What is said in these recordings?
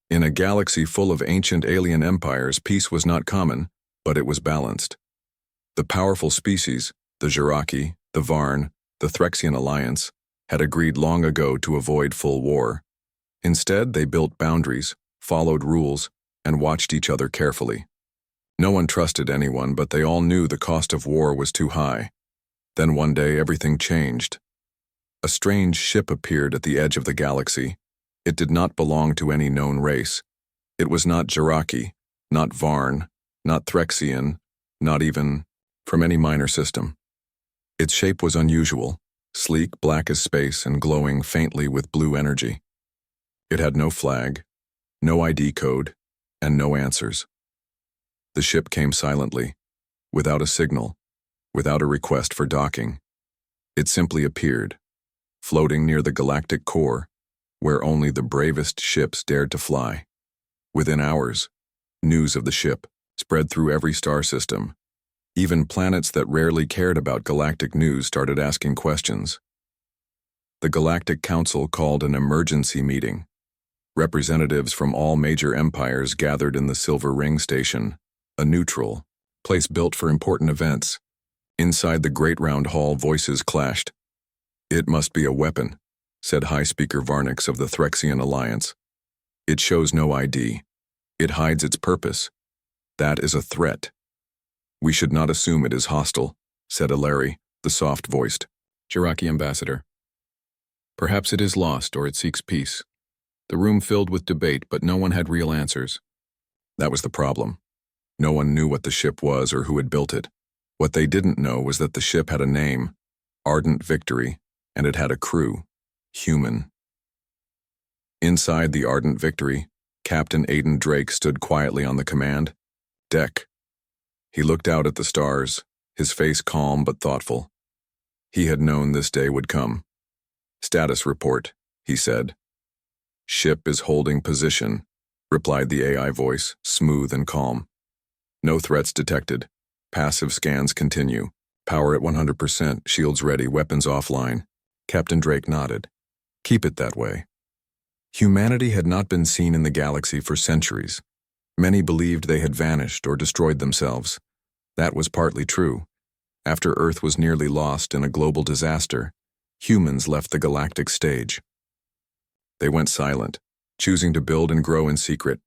In a galaxy full of ancient alien empires, peace was not common, but it was balanced. The powerful species, the Jiraki, the Varn, the Threxian alliance, had agreed long ago to avoid full war. Instead, they built boundaries, followed rules, and watched each other carefully. No one trusted anyone, but they all knew the cost of war was too high. Then one day, everything changed. A strange ship appeared at the edge of the galaxy. It did not belong to any known race. It was not Jiraki, not Varn, not Threxian, not even from any minor system. Its shape was unusual, sleek, black as space, and glowing faintly with blue energy. It had no flag, no ID code, and no answers. The ship came silently, without a signal, without a request for docking. It simply appeared, floating near the galactic core, where only the bravest ships dared to fly. Within hours, news of the ship spread through every star system. Even planets that rarely cared about galactic news started asking questions. The Galactic Council called an emergency meeting. Representatives from all major empires gathered in the Silver Ring Station, a neutral place built for important events. Inside the great round hall, voices clashed. "It must be a weapon," said High Speaker Varnix of the Threxian Alliance. "It shows no ID. It hides its purpose. That is a threat." "We should not assume it is hostile," said Aleri, the soft-voiced Jiraki ambassador. "Perhaps it is lost or it seeks peace." The room filled with debate, but no one had real answers. That was the problem. No one knew what the ship was or who had built it. What they didn't know was that the ship had a name, Ardent Victory, and it had a crew, human. Inside the Ardent Victory, Captain Aiden Drake stood quietly on the command deck. He looked out at the stars, his face calm but thoughtful. He had known this day would come. "Status report," he said. "Ship is holding position," replied the AI voice, smooth and calm. "No threats detected. Passive scans continue. Power at 100%, shields ready, weapons offline." Captain Drake nodded. "Keep it that way." Humanity had not been seen in the galaxy for centuries. Many believed they had vanished or destroyed themselves. That was partly true. After Earth was nearly lost in a global disaster, humans left the galactic stage. They went silent, choosing to build and grow in secret,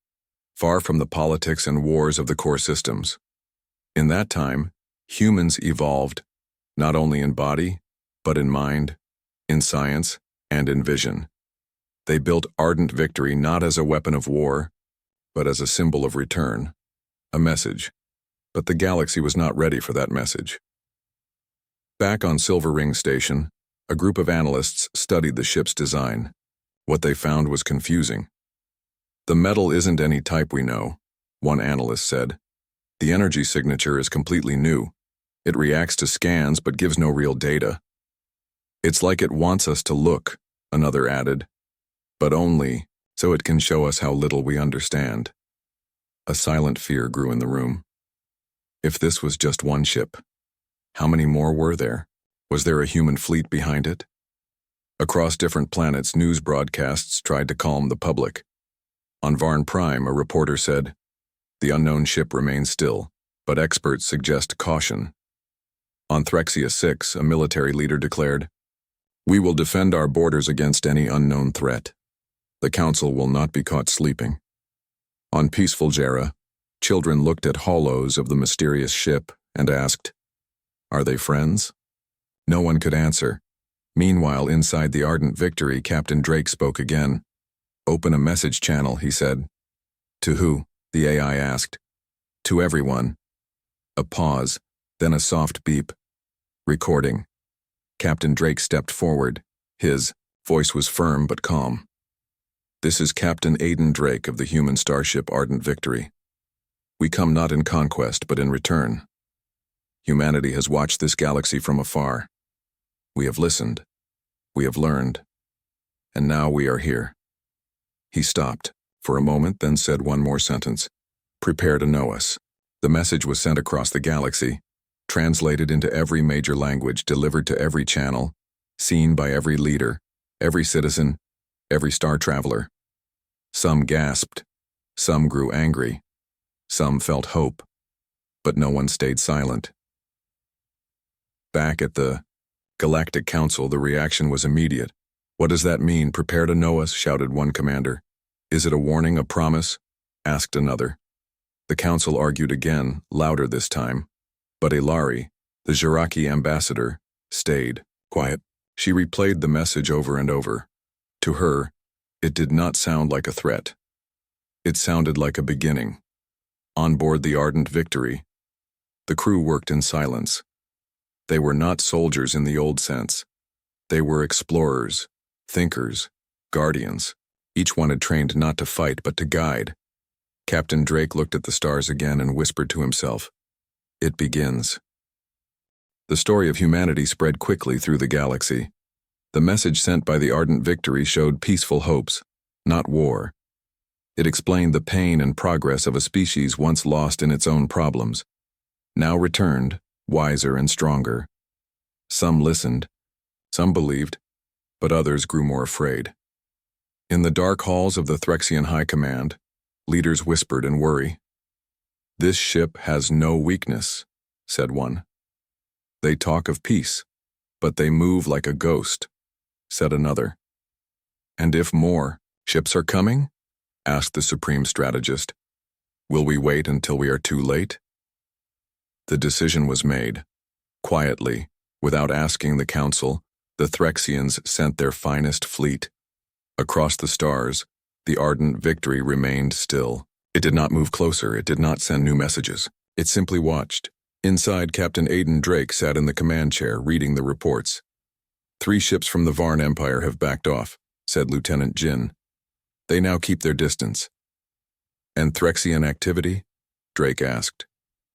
far from the politics and wars of the core systems. In that time, humans evolved, not only in body, but in mind, in science, and in vision. They built Ardent Victory not as a weapon of war, but as a symbol of return, a message. But the galaxy was not ready for that message. Back on Silver Ring Station, a group of analysts studied the ship's design. What they found was confusing. "The metal isn't any type we know," one analyst said. "The energy signature is completely new. It reacts to scans but gives no real data." "It's like it wants us to look," another added, "but only so it can show us how little we understand." A silent fear grew in the room. If this was just one ship, how many more were there? Was there a human fleet behind it? Across different planets, news broadcasts tried to calm the public. On Varn Prime, a reporter said, "The unknown ship remains still, but experts suggest caution." On Threxia 6, a military leader declared, "We will defend our borders against any unknown threat. The Council will not be caught sleeping." On Peaceful Jera, children looked at holos of the mysterious ship and asked, "Are they friends?" No one could answer. Meanwhile, inside the Ardent Victory, Captain Drake spoke again. "Open a message channel," he said. "To who?" the AI asked. "To everyone." A pause, then a soft beep. "Recording." Captain Drake stepped forward. His voice was firm but calm. "This is Captain Aiden Drake of the human starship Ardent Victory. We come not in conquest but in return. Humanity has watched this galaxy from afar. We have listened. We have learned. And now we are here." He stopped for a moment, then said one more sentence. "Prepare to know us." The message was sent across the galaxy, translated into every major language, delivered to every channel, seen by every leader, every citizen, every star traveler. Some gasped, Some grew angry. Some felt hope. But no one stayed silent. Back at the Galactic Council, the reaction was immediate. "What does that mean? Prepare to know us," shouted one commander. "Is it a warning, a promise?" asked another. The council argued again, louder this time. But Ilari, the Jiraki ambassador, stayed quiet. She replayed the message over and over. To her, it did not sound like a threat. It sounded like a beginning. On board the Ardent Victory, the crew worked in silence. They were not soldiers in the old sense. They were explorers, thinkers, guardians. Each one had trained not to fight but to guide. Captain Drake looked at the stars again and whispered to himself, "It begins." The story of humanity spread quickly through the galaxy. The message sent by the Ardent Victory showed peaceful hopes, not war. It explained the pain and progress of a species once lost in its own problems, now returned, wiser and stronger. Some listened, some believed, but others grew more afraid. In the dark halls of the Threxian High Command, leaders whispered in worry. "This ship has no weakness," said one. "They talk of peace, but they move like a ghost," said another. "And if more ships are coming?" asked the Supreme Strategist. "Will we wait until we are too late?" The decision was made. Quietly, without asking the council, the Threxians sent their finest fleet. Across the stars, the Ardent Victory remained still. It did not move closer, it did not send new messages. It simply watched. Inside, Captain Aiden Drake sat in the command chair, reading the reports. "3 ships from the Varn Empire have backed off," said Lieutenant Jin. "They now keep their distance." "And Threxian activity?" Drake asked.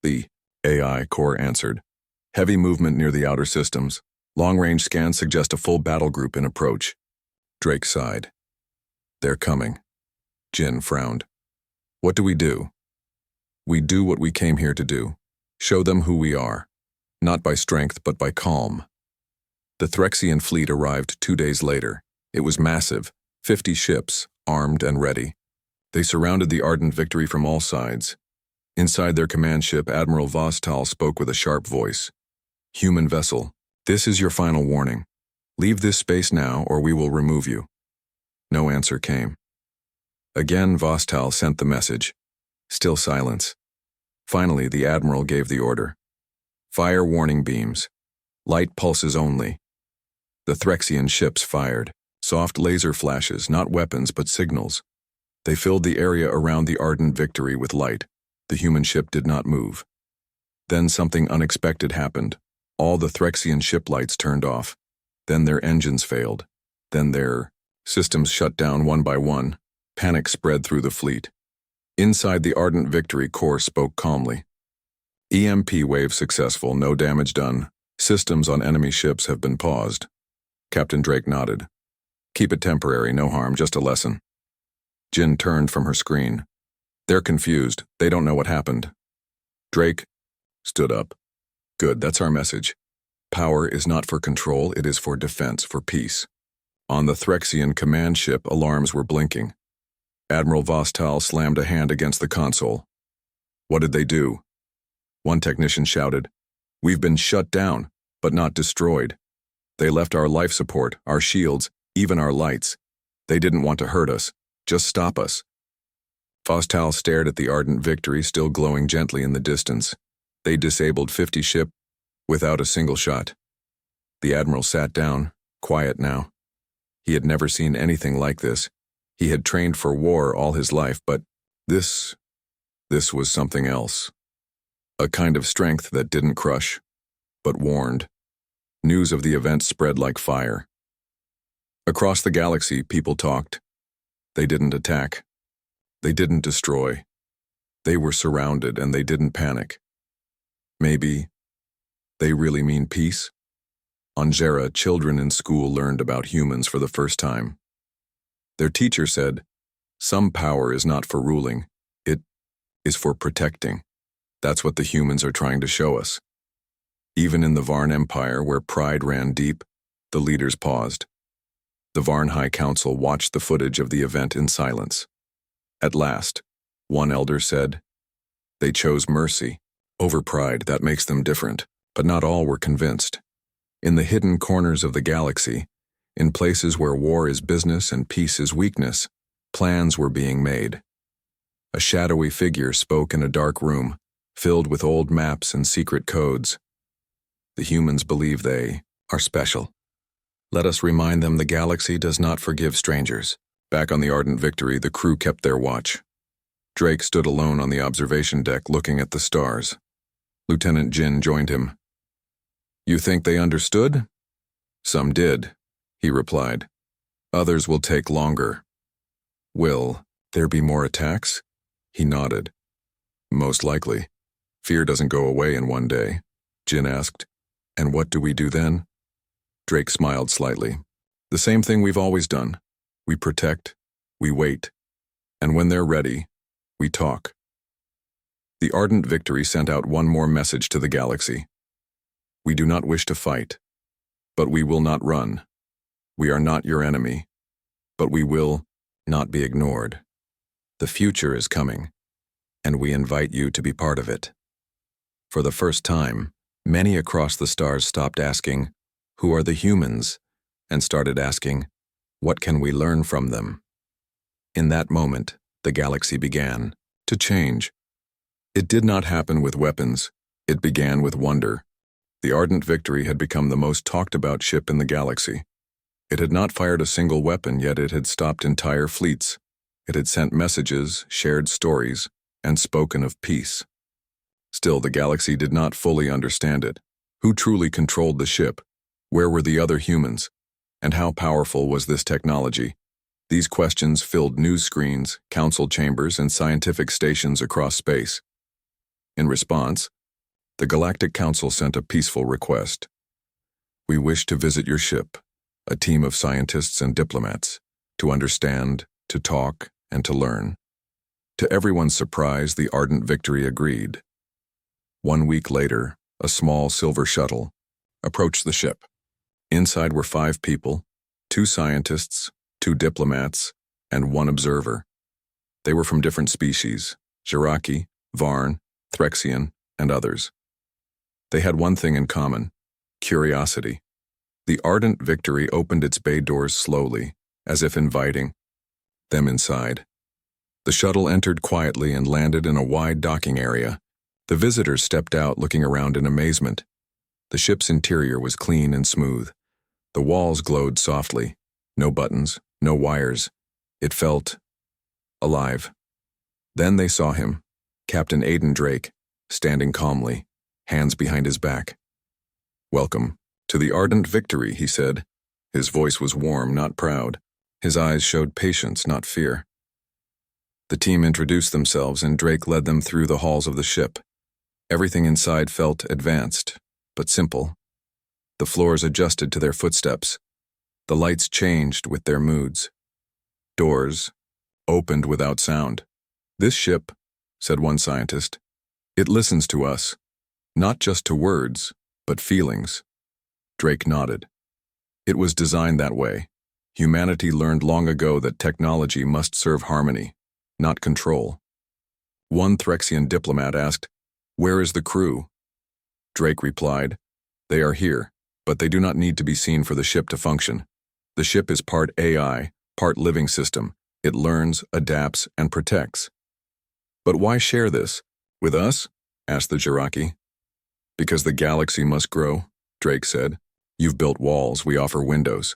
The AI core answered. "Heavy movement near the outer systems. Long-range scans suggest a full battle group in approach." Drake sighed. "They're coming." Jin frowned. "What do we do?" "We do what we came here to do. Show them who we are. Not by strength, but by calm." The Threxian fleet arrived 2 days later. It was massive, 50 ships, armed and ready. They surrounded the Ardent Victory from all sides. Inside their command ship, Admiral Vostal spoke with a sharp voice. "Human vessel, this is your final warning. Leave this space now, or we will remove you." No answer came. Again, Vostal sent the message. Still silence. Finally, the Admiral gave the order. "Fire warning beams. Light pulses only." The Threxian ships fired. Soft laser flashes, not weapons but signals. They filled the area around the Ardent Victory with light. The human ship did not move. Then something unexpected happened. All the Threxian ship lights turned off. Then their engines failed. Then their systems shut down one by one. Panic spread through the fleet. Inside the Ardent Victory, core spoke calmly. "EMP wave successful, no damage done. Systems on enemy ships have been paused." Captain Drake nodded. "Keep it temporary, no harm, just a lesson." Jin turned from her screen. "They're confused. They don't know what happened." Drake stood up. "Good, that's our message. Power is not for control, it is for defense, for peace." On the Threxian command ship, alarms were blinking. Admiral Vostal slammed a hand against the console. "What did they do?" One technician shouted, "We've been shut down, but not destroyed. They left our life support, our shields, even our lights. They didn't want to hurt us, just stop us." Vostal stared at the Ardent Victory still glowing gently in the distance. They disabled 50 ships without a single shot. The Admiral sat down, quiet now. He had never seen anything like this. He had trained for war all his life, but this was something else. A kind of strength that didn't crush, but warned. News of the event spread like fire. Across the galaxy, people talked. They didn't attack. They didn't destroy. They were surrounded and they didn't panic. Maybe they really mean peace? On Jera, children in school learned about humans for the first time. Their teacher said, "Some power is not for ruling, it is for protecting." That's what the humans are trying to show us. Even in the Varn Empire, where pride ran deep, the leaders paused. The Varn High Council watched the footage of the event in silence. At last, One elder said. They chose mercy over pride. That makes them different. But not all were convinced. In the hidden corners of the galaxy, in places where war is business and peace is weakness, plans were being made. A shadowy figure spoke in a dark room, filled with old maps and secret codes. The humans believe they are special. Let us remind them the galaxy does not forgive strangers. Back on the Ardent Victory, the crew kept their watch. Drake stood alone on the observation deck looking at the stars. Lieutenant Jin joined him. You think they understood? Some did, he replied. Others will take longer. Will there be more attacks? He nodded. Most likely. Fear doesn't go away in one day, Jin asked. And what do we do then? Drake smiled slightly. The same thing we've always done. We protect, we wait, and when they're ready, we talk. The Ardent Victory sent out one more message to the galaxy. We do not wish to fight, but we will not run. We are not your enemy, but we will not be ignored. The future is coming, and we invite you to be part of it. For the first time, many across the stars stopped asking, "Who are the humans?" and started asking, "What can we learn from them?" In that moment, the galaxy began to change. It did not happen with weapons. It began with wonder. The Ardent Victory had become the most talked about ship in the galaxy. It had not fired a single weapon, yet it had stopped entire fleets. It had sent messages, shared stories, and spoken of peace. Still, the galaxy did not fully understand it. Who truly controlled the ship? Where were the other humans? And how powerful was this technology? These questions filled news screens, council chambers, and scientific stations across space. In response, the Galactic Council sent a peaceful request. We wish to visit your ship, a team of scientists and diplomats, to understand, to talk, and to learn. To everyone's surprise, the Ardent Victory agreed. 1 week later, a small silver shuttle approached the ship. Inside were 5 people, 2 scientists, 2 diplomats, and 1 observer. They were from different species, Jiraki, Varn, Threxian, and others. They had one thing in common: curiosity. The Ardent Victory opened its bay doors slowly, as if inviting them inside. The shuttle entered quietly and landed in a wide docking area. The visitors stepped out, looking around in amazement. The ship's interior was clean and smooth. The walls glowed softly. No buttons, no wires. It felt alive. Then they saw him, Captain Aiden Drake, standing calmly, hands behind his back. Welcome to the Ardent Victory, he said. His voice was warm, not proud. His eyes showed patience, not fear. The team introduced themselves, and Drake led them through the halls of the ship. Everything inside felt advanced, but simple. The floors adjusted to their footsteps. The lights changed with their moods. Doors opened without sound. This ship, said one scientist, it listens to us, not just to words, but feelings. Drake nodded. It was designed that way. Humanity learned long ago that technology must serve harmony, not control. One Threxian diplomat asked, "Where is the crew?" Drake replied, "They are here, but they do not need to be seen for the ship to function. The ship is part AI, part living system. It learns, adapts, and protects." "But why share this? With us?" asked the Jiraki. "Because the galaxy must grow," Drake said. "You've built walls, we offer windows."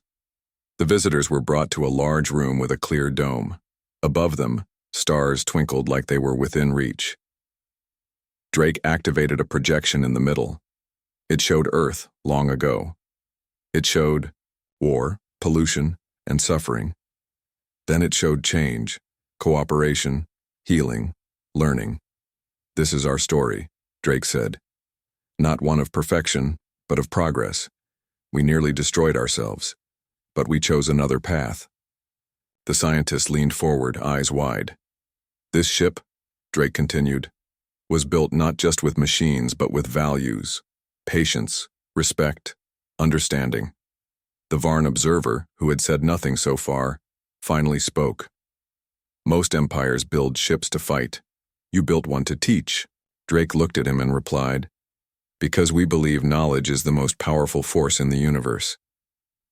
The visitors were brought to a large room with a clear dome. Above them, stars twinkled like they were within reach. Drake activated a projection in the middle. It showed Earth long ago. It showed war, pollution, and suffering. Then it showed change, cooperation, healing, learning. "This is our story," Drake said. "Not one of perfection, but of progress. We nearly destroyed ourselves, but we chose another path." The scientist leaned forward, eyes wide. "This ship," Drake continued, "was built not just with machines, but with values, patience, respect, understanding." The Varn observer, who had said nothing so far, finally spoke. Most empires build ships to fight. You built one to teach. Drake looked at him and replied, because we believe knowledge is the most powerful force in the universe.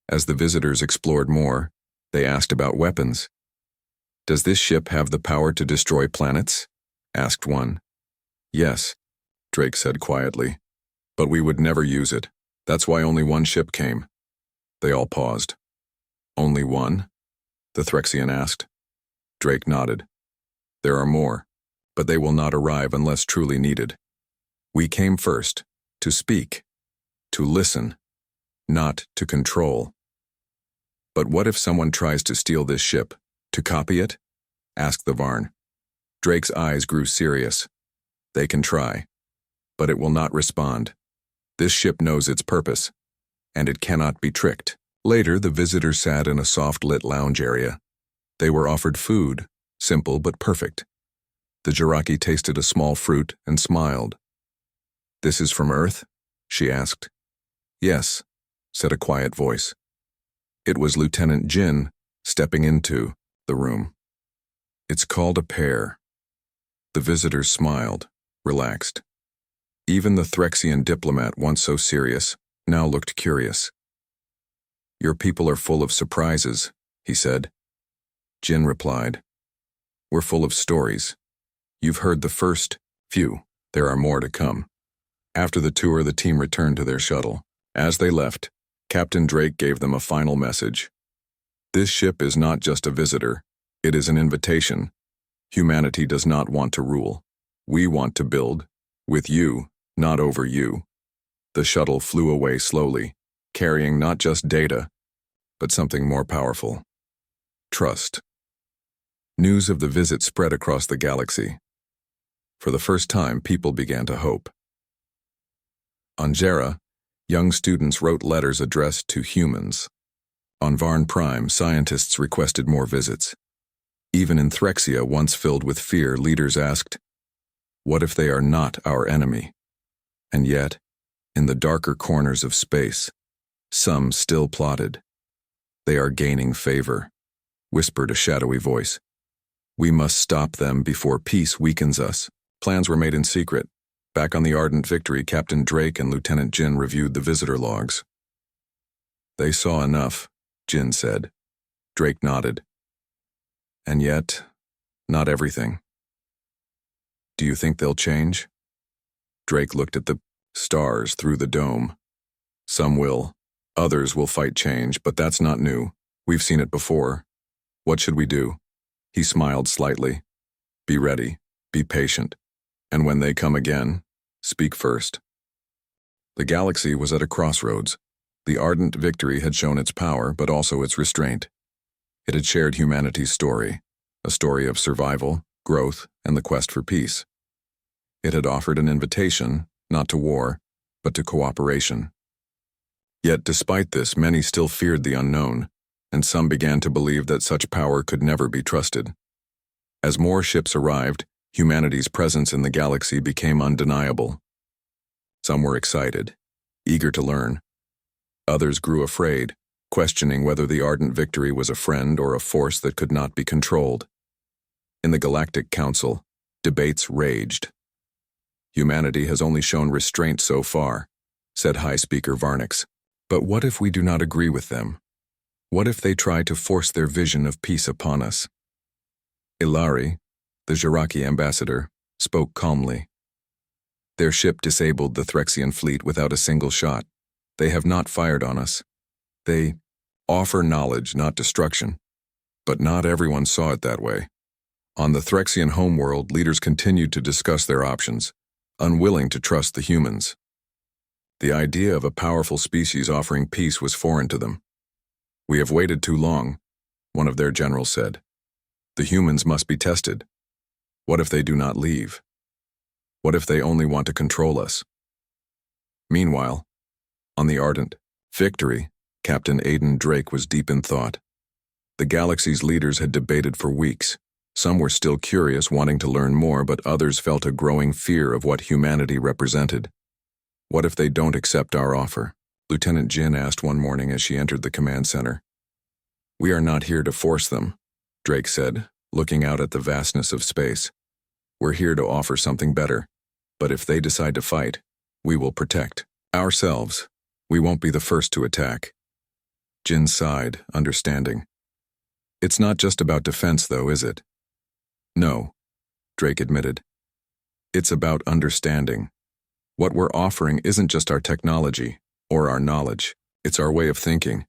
As the visitors explored more, they asked about weapons. Does this ship have the power to destroy planets? Asked one. Yes, Drake said quietly. But we would never use it. That's why only one ship came. They all paused. Only one? The Threxian asked. Drake nodded. There are more, but they will not arrive unless truly needed. We came first, to speak, to listen, not to control. But what if someone tries to steal this ship? To copy it? Asked the Varn. Drake's eyes grew serious. They can try, but it will not respond. This ship knows its purpose, and it cannot be tricked. Later, the visitors sat in a soft-lit lounge area. They were offered food, simple but perfect. The Jiraki tasted a small fruit and smiled. This is from Earth? She asked. Yes, said a quiet voice. It was Lieutenant Jin stepping into the room. It's called a pear. The visitors smiled, relaxed. Even the Threxian diplomat, once so serious, now looked curious. Your people are full of surprises, he said. Jin replied. We're full of stories. You've heard the first few. There are more to come. After the tour, the team returned to their shuttle. As they left, Captain Drake gave them a final message. This ship is not just a visitor. It is an invitation. Humanity does not want to rule. We want to build, with you, not over you. The shuttle flew away slowly, carrying not just data, but something more powerful. Trust. News of the visit spread across the galaxy. For the first time, people began to hope. On Jera, young students wrote letters addressed to humans. On Varn Prime, scientists requested more visits. Even in Threxia, once filled with fear, leaders asked, what if they are not our enemy? And yet, in the darker corners of space, some still plotted. They are gaining favor, whispered a shadowy voice. We must stop them before peace weakens us. Plans were made in secret. Back on the Ardent Victory, Captain Drake and Lieutenant Jin reviewed the visitor logs. They saw enough, Jin said. Drake nodded. And yet, not everything. Do you think they'll change? Drake looked at the stars through the dome. Some will. Others will fight change, but that's not new. We've seen it before. What should we do? He smiled slightly. Be ready. Be patient. And when they come again, speak first. The galaxy was at a crossroads. The Ardent Victory had shown its power, but also its restraint. It had shared humanity's story, a story of survival, growth, and the quest for peace. It had offered an invitation, not to war, but to cooperation. Yet despite this, many still feared the unknown, and some began to believe that such power could never be trusted. As more ships arrived, humanity's presence in the galaxy became undeniable. Some were excited, eager to learn. Others grew afraid, questioning whether the Ardent Victory was a friend or a force that could not be controlled. In the Galactic Council, debates raged. Humanity has only shown restraint so far, said High Speaker Varnix. But what if we do not agree with them? What if they try to force their vision of peace upon us? Ilari, the Jiraki ambassador, spoke calmly. Their ship disabled the Threxian fleet without a single shot. They have not fired on us. They offer knowledge, not destruction. But not everyone saw it that way. On the Threxian homeworld, leaders continued to discuss their options, unwilling to trust the humans. The idea of a powerful species offering peace was foreign to them. We have waited too long, one of their generals said. The humans must be tested. What if they do not leave? What if they only want to control us? Meanwhile, on the Ardent Victory, Captain Aiden Drake was deep in thought. The galaxy's leaders had debated for weeks. Some were still curious, wanting to learn more, but others felt a growing fear of what humanity represented. What if they don't accept our offer? Lieutenant Jin asked one morning as she entered the command center. We are not here to force them, Drake said, looking out at the vastness of space. We're here to offer something better, but if they decide to fight, we will protect ourselves. We won't be the first to attack. Jin sighed, understanding. It's not just about defense, though, is it? No, Drake admitted. It's about understanding. What we're offering isn't just our technology or our knowledge. It's our way of thinking.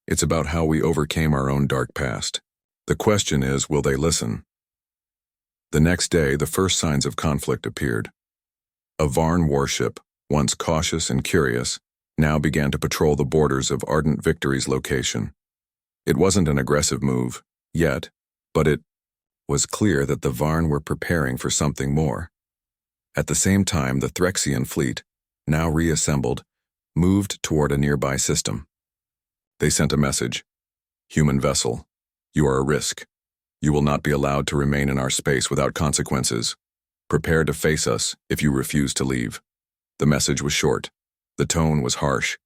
It's about how we overcame our own dark past. The question is, will they listen? The next day, the first signs of conflict appeared. A Varn warship, once cautious and curious, now began to patrol the borders of Ardent Victory's location. It wasn't an aggressive move, yet, but it was clear that the Varn were preparing for something more. At the same time, the Threxian fleet, now reassembled, moved toward a nearby system. They sent a message. Human vessel, you are a risk. You will not be allowed to remain in our space without consequences. Prepare to face us if you refuse to leave. The message was short, the tone was harsh,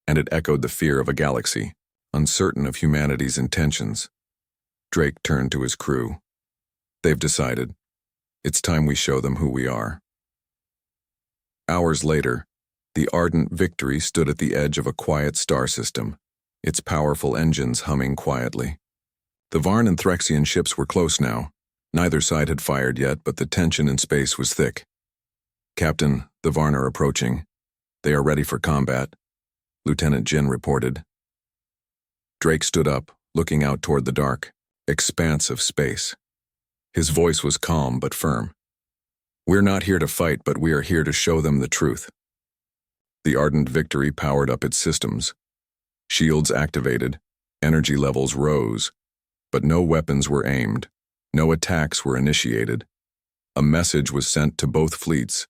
and it echoed the fear of a galaxy, uncertain of humanity's intentions. Drake turned to his crew. They've decided. It's time we show them who we are. Hours later, the Ardent Victory stood at the edge of a quiet star system, its powerful engines humming quietly. The Varn and Threxian ships were close now. Neither side had fired yet, but the tension in space was thick. Captain, the Varn are approaching. They are ready for combat, Lieutenant Jin reported. Drake stood up, looking out toward the dark, expanse of space. His voice was calm but firm. We're not here to fight, but we are here to show them the truth. The Ardent Victory powered up its systems. Shields activated, energy levels rose, but no weapons were aimed, no attacks were initiated. A message was sent to both fleets.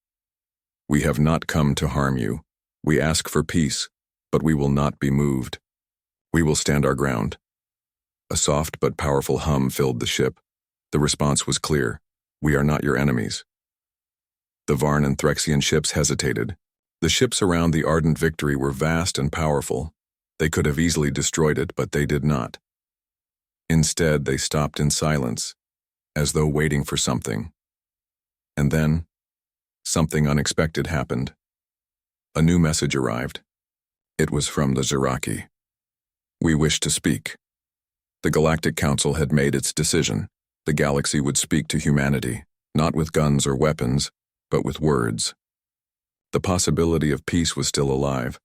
We have not come to harm you. We ask for peace, but we will not be moved. We will stand our ground. A soft but powerful hum filled the ship. The response was clear. We are not your enemies. The Varn and Threxian ships hesitated. The ships around the Ardent Victory were vast and powerful. They could have easily destroyed it, but they did not. Instead, they stopped in silence, as though waiting for something. And then, something unexpected happened. A new message arrived. It was from the Zeraki. We wish to speak. The Galactic Council had made its decision. The galaxy would speak to humanity, not with guns or weapons, but with words. The possibility of peace was still alive.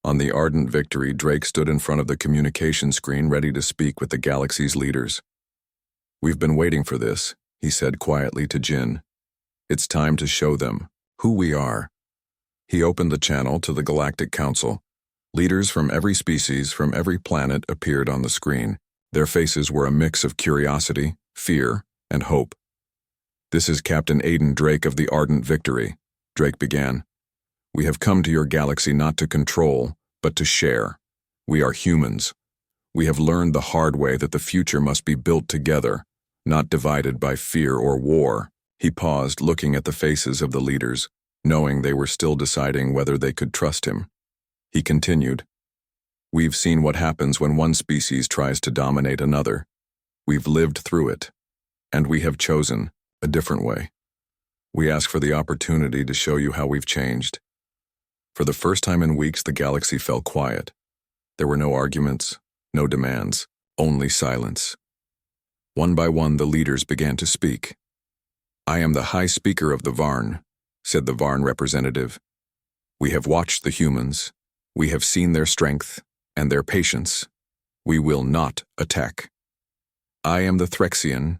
On the Ardent Victory, Drake stood in front of the communication screen ready to speak with the galaxy's leaders. We've been waiting for this, he said quietly to Jin. It's time to show them who we are. He opened the channel to the Galactic Council. Leaders from every species, from every planet appeared on the screen. Their faces were a mix of curiosity, fear, and hope. This is Captain Aiden Drake of the Ardent Victory, Drake began. We have come to your galaxy not to control, but to share. We are humans. We have learned the hard way that the future must be built together, not divided by fear or war. He paused, looking at the faces of the leaders, knowing they were still deciding whether they could trust him. He continued, We've seen what happens when one species tries to dominate another. We've lived through it, and we have chosen a different way. We ask for the opportunity to show you how we've changed. For the first time in weeks, the galaxy fell quiet. There were no arguments, no demands, only silence. One by one, the leaders began to speak. I am the High Speaker of the Varn, said the Varn representative. We have watched the humans. We have seen their strength and their patience. We will not attack. I am the Threxian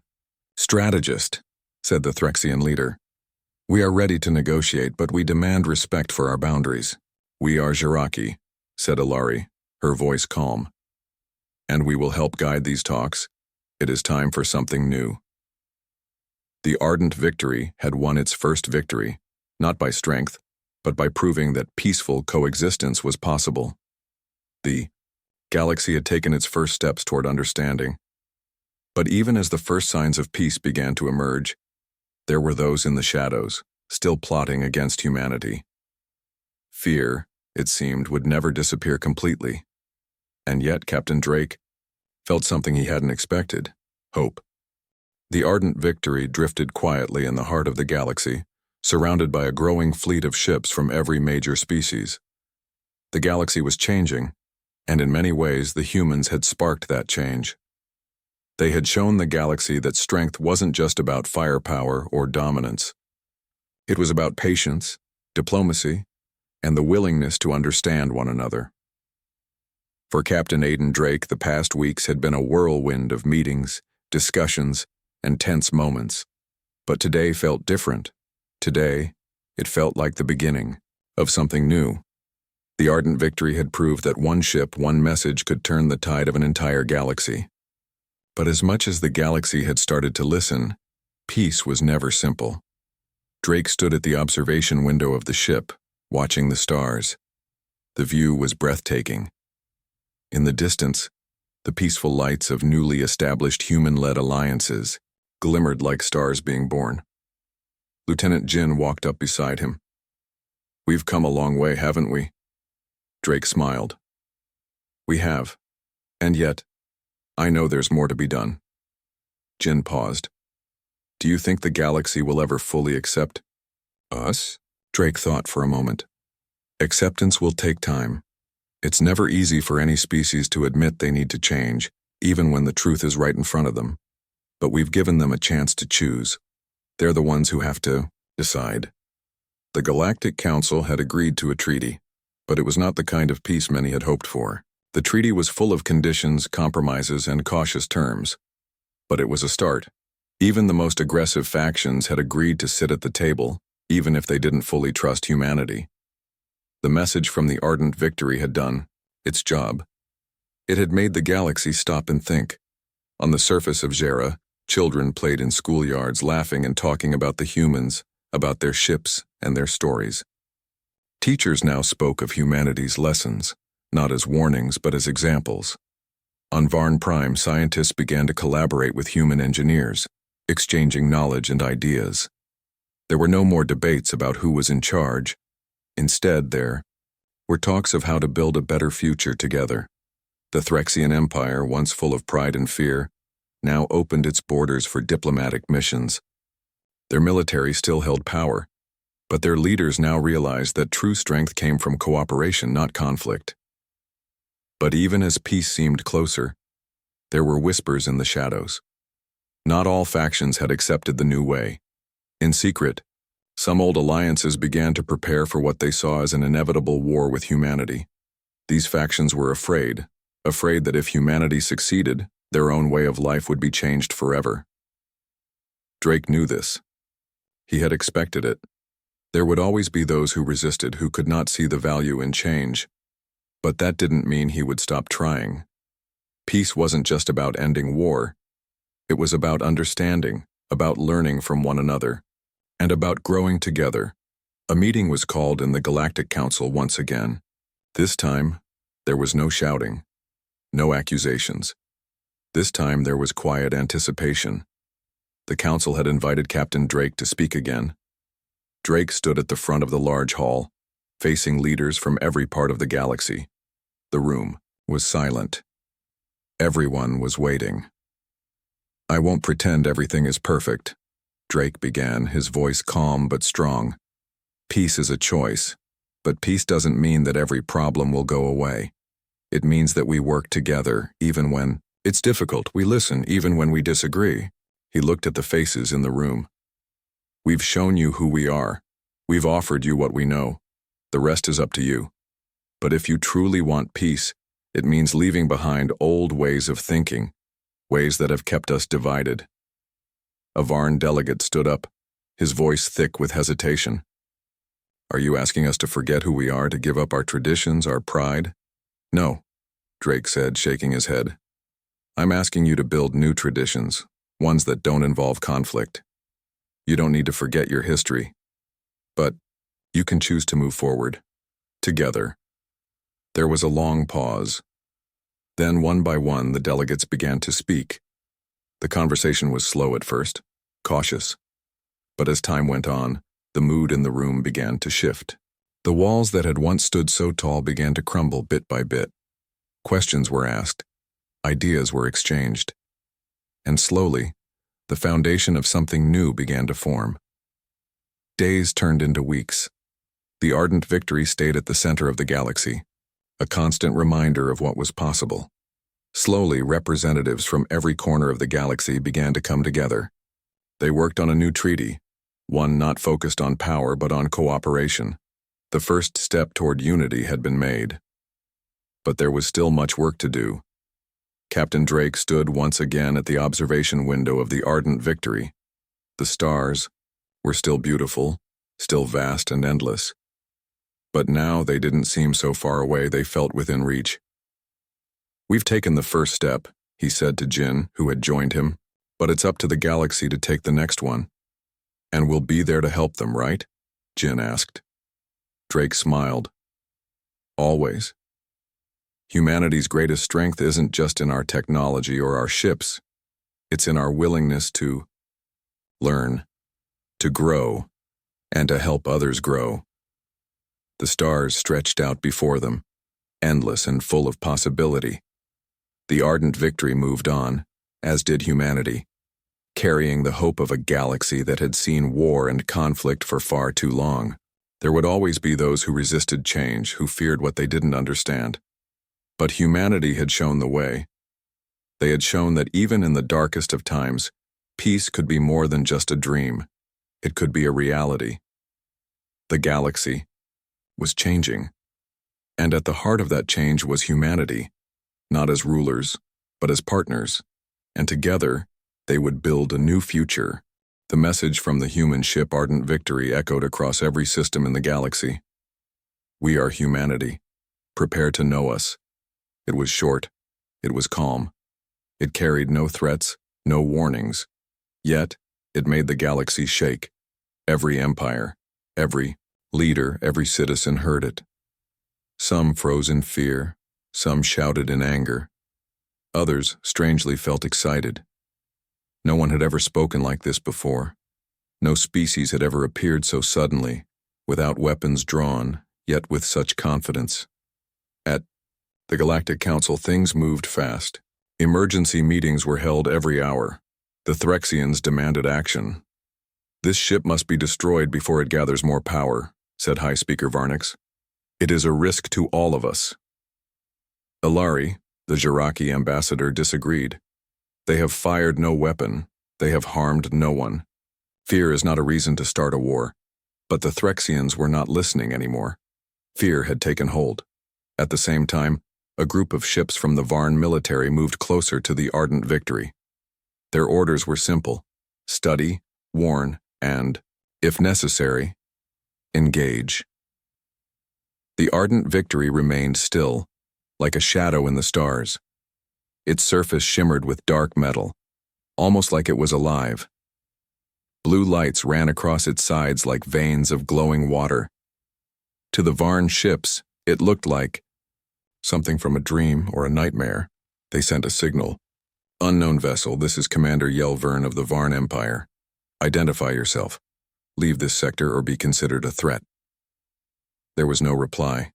strategist, said the Threxian leader. We are ready to negotiate, but we demand respect for our boundaries. We are Zeraki, said Alari, her voice calm. And we will help guide these talks. It is time for something new. The Ardent Victory had won its first victory, not by strength, but by proving that peaceful coexistence was possible. The galaxy had taken its first steps toward understanding. But even as the first signs of peace began to emerge, there were those in the shadows, still plotting against humanity. Fear, it seemed, would never disappear completely. And yet Captain Drake felt something he hadn't expected: hope. The Ardent Victory drifted quietly in the heart of the galaxy, surrounded by a growing fleet of ships from every major species. The galaxy was changing, and in many ways the humans had sparked that change. They had shown the galaxy that strength wasn't just about firepower or dominance. It was about patience, diplomacy, and the willingness to understand one another. For Captain Aidan Drake, the past weeks had been a whirlwind of meetings, discussions, and tense moments. But today felt different. Today, it felt like the beginning of something new. The Ardent Victory had proved that one ship, one message could turn the tide of an entire galaxy. But as much as the galaxy had started to listen, peace was never simple. Drake stood at the observation window of the ship, watching the stars. The view was breathtaking. In the distance, the peaceful lights of newly established human-led alliances glimmered like stars being born. Lieutenant Jin walked up beside him. "We've come a long way, haven't we?" Drake smiled. "We have. And yet, I know there's more to be done." Jin paused. "Do you think the galaxy will ever fully accept us?" Drake thought for a moment. "Acceptance will take time. It's never easy for any species to admit they need to change, even when the truth is right in front of them. But we've given them a chance to choose. They're the ones who have to decide." The Galactic Council had agreed to a treaty, but it was not the kind of peace many had hoped for. The treaty was full of conditions, compromises, and cautious terms. But it was a start. Even the most aggressive factions had agreed to sit at the table, even if they didn't fully trust humanity. The message from the Ardent Victory had done its job. It had made the galaxy stop and think. On the surface of Jera, children played in schoolyards, laughing and talking about the humans, about their ships and their stories. Teachers now spoke of humanity's lessons, not as warnings but as examples. On Varn Prime, scientists began to collaborate with human engineers, exchanging knowledge and ideas. There were no more debates about who was in charge. Instead, there were talks of how to build a better future together. The Threxian Empire, once full of pride and fear, now opened its borders for diplomatic missions. Their military still held power, but their leaders now realized that true strength came from cooperation, not conflict. But even as peace seemed closer, there were whispers in the shadows. Not all factions had accepted the new way. In secret, some old alliances began to prepare for what they saw as an inevitable war with humanity. These factions were afraid that if humanity succeeded, their own way of life would be changed forever. Drake knew this. He had expected it. There would always be those who resisted, who could not see the value in change. But that didn't mean he would stop trying. Peace wasn't just about ending war. It was about understanding, about learning from one another, and about growing together. A meeting was called in the Galactic Council once again. This time, there was no shouting, no accusations. This time there was quiet anticipation. The council had invited Captain Drake to speak again. Drake stood at the front of the large hall, facing leaders from every part of the galaxy. The room was silent. Everyone was waiting. "I won't pretend everything is perfect," Drake began, his voice calm but strong. "Peace is a choice, but peace doesn't mean that every problem will go away. It means that we work together, even when it's difficult. We listen, even when we disagree." He looked at the faces in the room. "We've shown you who we are. We've offered you what we know. The rest is up to you. But if you truly want peace, it means leaving behind old ways of thinking, ways that have kept us divided." A Varn delegate stood up, his voice thick with hesitation. "Are you asking us to forget who we are, to give up our traditions, our pride?" "No," Drake said, shaking his head. "I'm asking you to build new traditions, ones that don't involve conflict. You don't need to forget your history, but you can choose to move forward, together." There was a long pause. Then, one by one, the delegates began to speak. The conversation was slow at first, cautious. But as time went on, the mood in the room began to shift. The walls that had once stood so tall began to crumble bit by bit. Questions were asked, ideas were exchanged. And slowly, The foundation of something new began to form. Days turned into weeks. The ardent victory stayed at the center of the galaxy, a constant reminder of what was possible. Slowly, representatives from every corner of the galaxy began to come together. They worked on a new treaty, one not focused on power but on cooperation. The first step toward unity had been made. But there was still much work to do. Captain Drake stood once again at the observation window of the ardent victory. The stars were still beautiful, still vast and endless. But now they didn't seem so far away, they felt within reach. "We've taken the first step," he said to Jin, who had joined him, "but it's up to the galaxy to take the next one." "And we'll be there to help them, right?" Jin asked. Drake smiled. "Always. Humanity's greatest strength isn't just in our technology or our ships. It's in our willingness to learn, to grow, and to help others grow." The stars stretched out before them, endless and full of possibility. The ardent victory moved on, as did humanity, carrying the hope of a galaxy that had seen war and conflict for far too long. There would always be those who resisted change, who feared what they didn't understand. But humanity had shown the way. They had shown that even in the darkest of times, peace could be more than just a dream. It could be a reality. The galaxy was changing. And at the heart of that change was humanity, not as rulers, but as partners. And together, they would build a new future. The message from the human ship Ardent Victory echoed across every system in the galaxy. "We are humanity. Prepare to know us." It was short. It was calm. It carried no threats, no warnings. Yet, it made the galaxy shake. Every empire, every leader, every citizen heard it. Some froze in fear, some shouted in anger. Others strangely felt excited. No one had ever spoken like this before. No species had ever appeared so suddenly, without weapons drawn, yet with such confidence. At the Galactic Council, things moved fast. Emergency meetings were held every hour. The Threxians demanded action. "This ship must be destroyed before it gathers more power," said High Speaker Varnix. "It is a risk to all of us." Ilari, the Jiraki ambassador, disagreed. "They have fired no weapon. They have harmed no one. Fear is not a reason to start a war." But the Threxians were not listening anymore. Fear had taken hold. At the same time, a group of ships from the Varn military moved closer to the Ardent Victory. Their orders were simple: study, warn, and, if necessary, engage. The Ardent Victory remained still, like a shadow in the stars. Its surface shimmered with dark metal, almost like it was alive. Blue lights ran across its sides like veins of glowing water. To the Varn ships, it looked like something from a dream or a nightmare. They sent a signal. "Unknown vessel, this is Commander Yelvern of the Varn Empire. Identify yourself. Leave this sector or be considered a threat." There was no reply.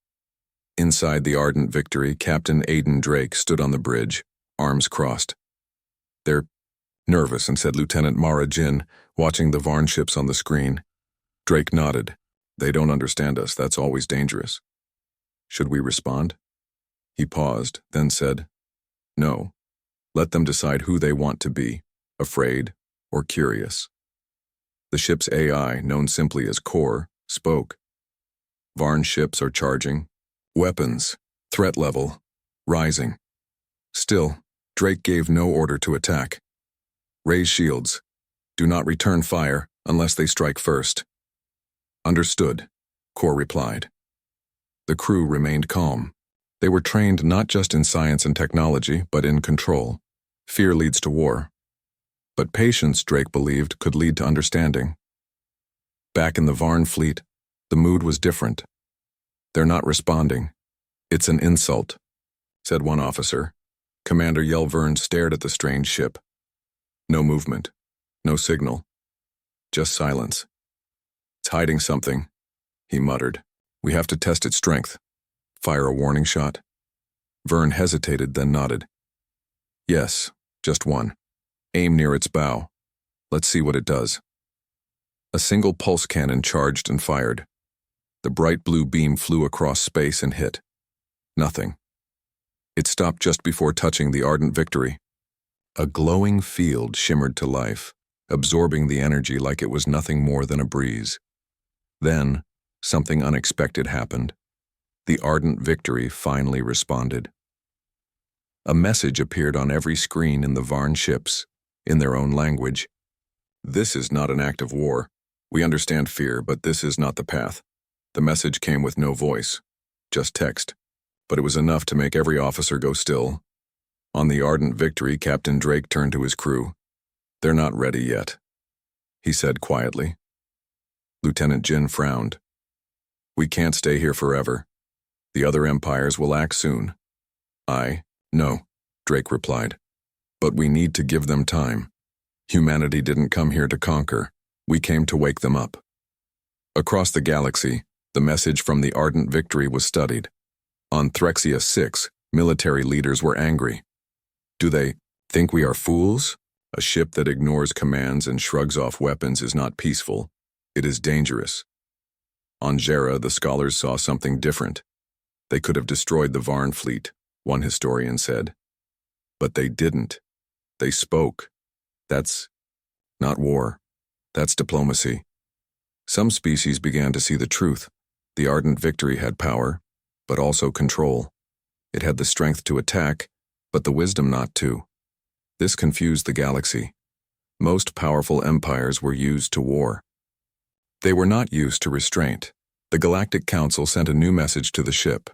Inside the Ardent Victory, Captain Aiden Drake stood on the bridge, arms crossed. "They're nervous," and said Lieutenant Mara Jin, watching the Varn ships on the screen. Drake nodded. "They don't understand us. That's always dangerous. Should we respond?" He paused, then said, "No. Let them decide who they want to be, afraid or curious." The ship's AI, known simply as Core, spoke. "Varn ships are charging. Weapons, threat level, rising." Still, Drake gave no order to attack. "Raise shields. Do not return fire unless they strike first." "Understood," Core replied. The crew remained calm. They were trained not just in science and technology, but in control. Fear leads to war. But patience, Drake believed, could lead to understanding. Back in the Varn fleet, the mood was different. "They're not responding. It's an insult," said one officer. Commander Yelvern stared at the strange ship. No movement, no signal, just silence. "It's hiding something," he muttered. "We have to test its strength. Fire a warning shot." Vern hesitated, then nodded. "Yes, just one. Aim near its bow. Let's see what it does. A single pulse cannon charged and fired. The bright blue beam flew across space and hit. Nothing. It stopped just before touching the ardent victory. A glowing field shimmered to life, absorbing the energy like it was nothing more than a breeze. Then, something unexpected happened. The ardent victory finally responded. A message appeared on every screen in the Varn ships, in their own language. This is not an act of war. We understand fear, but this is not the path. The message came with no voice, just text. But it was enough to make every officer go still. On the ardent victory, Captain Drake turned to his crew. "They're not ready yet," he said quietly. Lieutenant Jin frowned. "We can't stay here forever. The other empires will act soon." "No," Drake replied. "But we need to give them time. Humanity didn't come here to conquer. We came to wake them up." Across the galaxy, the message from the ardent victory was studied. On Threxia 6, military leaders were angry. "Do they think we are fools? A ship that ignores commands and shrugs off weapons is not peaceful. It is dangerous." On Jera, the scholars saw something different. They could have destroyed the Varn fleet, one historian said. But they didn't. They spoke. That's not war. That's diplomacy. Some species began to see the truth. The ardent victory had power, but also control. It had the strength to attack, but the wisdom not to. This confused the galaxy. Most powerful empires were used to war. They were not used to restraint. The Galactic Council sent a new message to the ship.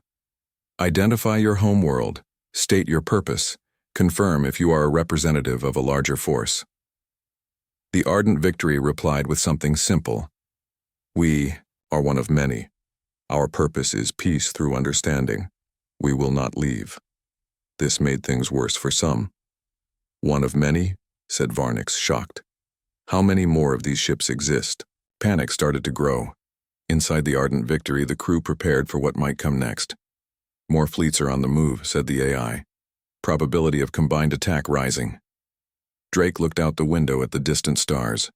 "Identify your homeworld, state your purpose, confirm if you are a representative of a larger force." The ardent victory replied with something simple. "We are one of many. Our purpose is peace through understanding. We will not leave." This made things worse for some. "One of many?" said Varnix, shocked. "How many more of these ships exist?" Panic started to grow. Inside the ardent victory, the crew prepared for what might come next. "More fleets are on the move," said the AI. "Probability of combined attack rising." Drake looked out the window at the distant stars.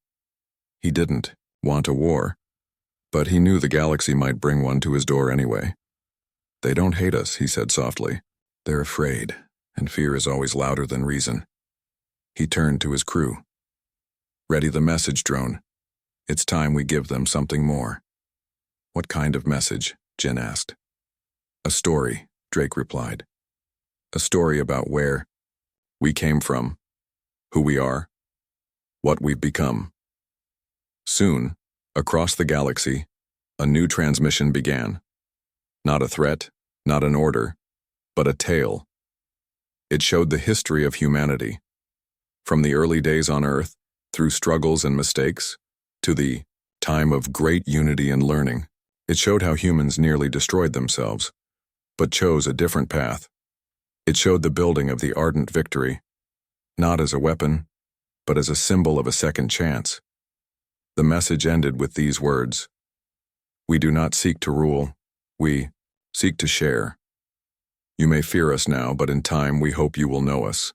He didn't want a war, but he knew the galaxy might bring one to his door anyway. "They don't hate us," he said softly. "They're afraid, and fear is always louder than reason." He turned to his crew. "Ready the message drone. It's time we give them something more." "What kind of message?" Jin asked. "A story," Drake replied. "A story about where we came from, who we are, what we've become." Soon, across the galaxy, a new transmission began. Not a threat, not an order, but a tale. It showed the history of humanity, from the early days on Earth, through struggles and mistakes, to the time of great unity and learning. It showed how humans nearly destroyed themselves, but chose a different path. It showed the building of the ardent victory, not as a weapon, but as a symbol of a second chance. The message ended with these words: "We do not seek to rule, we seek to share. You may fear us now, but in time we hope you will know us."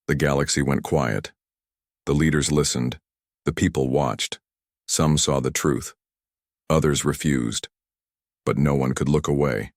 The galaxy went quiet. The leaders listened. The people watched. Some saw the truth. Others refused. But no one could look away.